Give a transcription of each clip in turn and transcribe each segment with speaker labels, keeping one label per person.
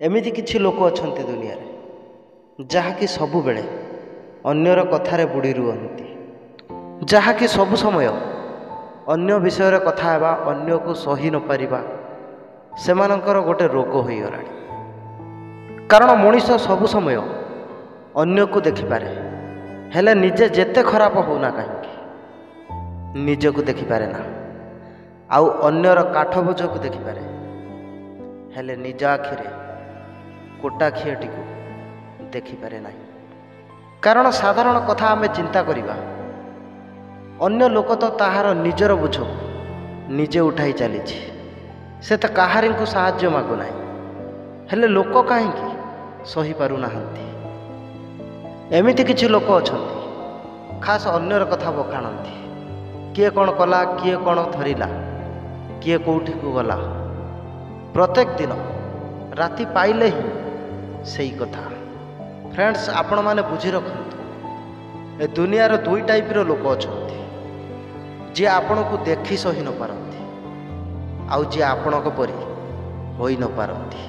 Speaker 1: एमिति किछि लोक अछंती दुनिया रे जहाँकि सबुबेले अन्यर कथारे बुड़ी रुहंती, जहाँकि सबु समय अन्य विषय कथा हेबा अन्य को सही न पारिबा सेमानंकर गोटे रोग होई गलानी। कारण मनीष सबु समय अन्य को देखिपारे हेले निजे जेते खराब होना कहीं निज को देखिपारे ना, आउ अन्यर काठ बोझ को देखिपारे हेले निज आखिरे कोटा खियटी को देखिपारे ना। कारण साधारण कथा आमे चिंता करिबा अन्य लोक तो ताहार निजर बुझ निजे उठाई चली से तो कहारी को साहाय्य मागु ना, हेले लोक कहीं सही पारु नाहंती। एमिति किछि लोक अछंती खास अन्यर कथा बखाणती, किए कौन कला किए कौन धरिला किए कौठी को गला, प्रत्येक दिन राति पाइले ही सही कथा। फ्रेंड्स आपण माने बुझी रखंतु ए दुनियार दुई टाइपर लोक अछंती, जे आपण को देखी सही न पारंती आउ जे आपण को परी होई न पारंती।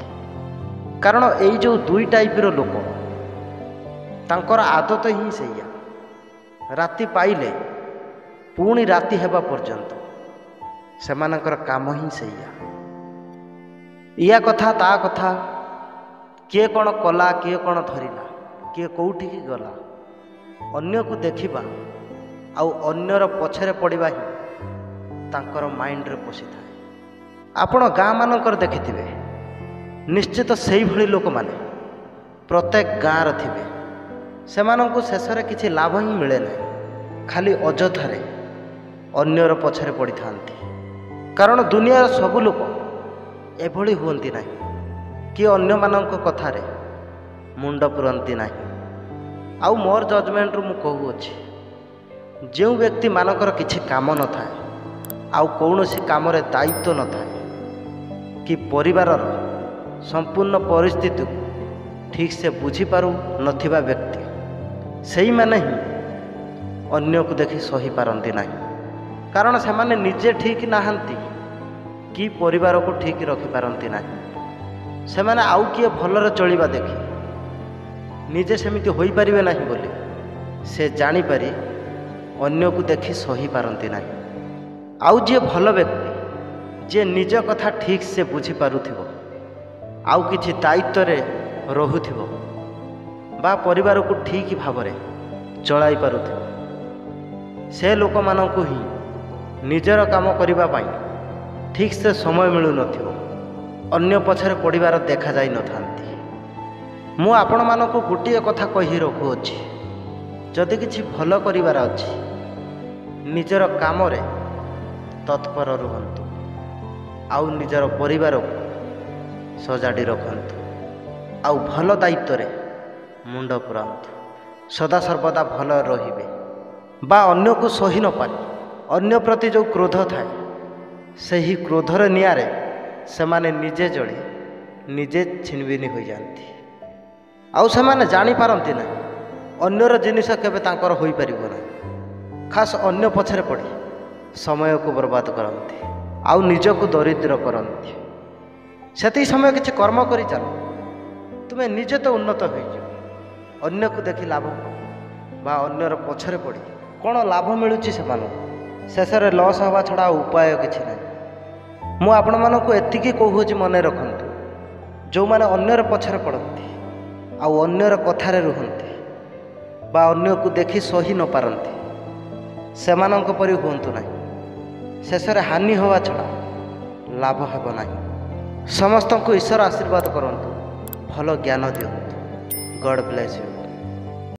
Speaker 1: कारण एई जो दुई टाइपर लोक तांकर आदत ही सैया, राति पाइले पुणी राति हेबा पर्यंत सेमानकर काम ही सैया। या कथा ता कथा किए कौन कला किए कौन धरिला किए कौठी की गला, अन्य को देखिबा आउ अन्यर पछरे पड़िबा ही तांकर माइंड रे पसी थाए। आपण गाँ मानकर देखिथिबे निश्चित सेही भली लोक माने प्रत्येक गाँव रे थिबे, सेमानंकु शेषरे किछि लाभ ही मिले ना, खाली अजथारे अन्यर पछरे पड़ी थांती। कारण दुनियार सब लोक एभली हुअंती नाही कि अन्य मानंक कथारे मुंड पुरंती नाही। आउ मोर जजमेंट मु कहूअछि जो व्यक्ति मानकर किछि काम न थाए आउ कौनसी काम रे दायित्व न थाए कि परिवारर संपूर्ण परिस्थिति ठीक से बुझी पारु नथिबा व्यक्ति सही माने ही अन्य को देखि सही पारंती नाही। कारण से माने निजे ठीक नाहंती कि परिवार को ठीक रखि पारंती नाही, से माने आउ किए भलरे चलिबा देखि निजे सेमिति होई परिबे नाही बोली से जानी पारी अन्य को देखि सही पारंती नाही। आउ जे भल व्यक्ति जे निज कथा ठीक से बुझी पारुथिबो आउ किछि दायित्व रे रहुथिबो बा परिवार को ठीक भावरे चलाई पारुथिबो से लोक मानकु ही निजर काम करिबा पाई ठीक से समय मिलु नथिबो, अन्य पछरे पड़िबार देखा जाई नथांती। मु आपण मानकु गोटिए कथा कहि रखुअछि, जदि किछि भल करिबार अछि निजर काम रे तत्पर रुहंतु आउ निजर परिवार को सजाड़ी रखंतु आउ भल दायित्व रे मुंड पुरांतु। सदा सर्वदा भल रहिबे बा अन्य को सही न पारि अन्य प्रति जो क्रोध थाए सही क्रोधर निआरे सेमाने निजे जड़े निजे छिनबिनी हो जाती। आउ सेमाने जानी पारंती ना अन्यर जिनिस केबे तांकर होई परिबो ना, खास अन्य पछरे पड़ी समय को बर्बाद करती आउ निज को दरिद्र करती। सेती समय किछि कर्म करि चल तुमे निजे तो उन्नत हो, अन्य को देखि लाभ बा अन्यर पछरे पड़ी कौन लाभ मिलुची सेमानकु शेषरे लॉस हवा छड़ा उपाय किछि ना। मु आपण मानकु एतिकी कहूछि मने रखंतु जो माने अन्यर पछरे पड़ती आउ अन्यर कथारे रुहंती बा अन्य को देखि सही न पारंती सेमानंक परि हुंतु नाही, शेषरे हानि हवा छड़ा लाभ हेबो नाही। समस्त को ईश्वर आशीर्वाद करंतु, भल ज्ञान दियंतु। God bless you.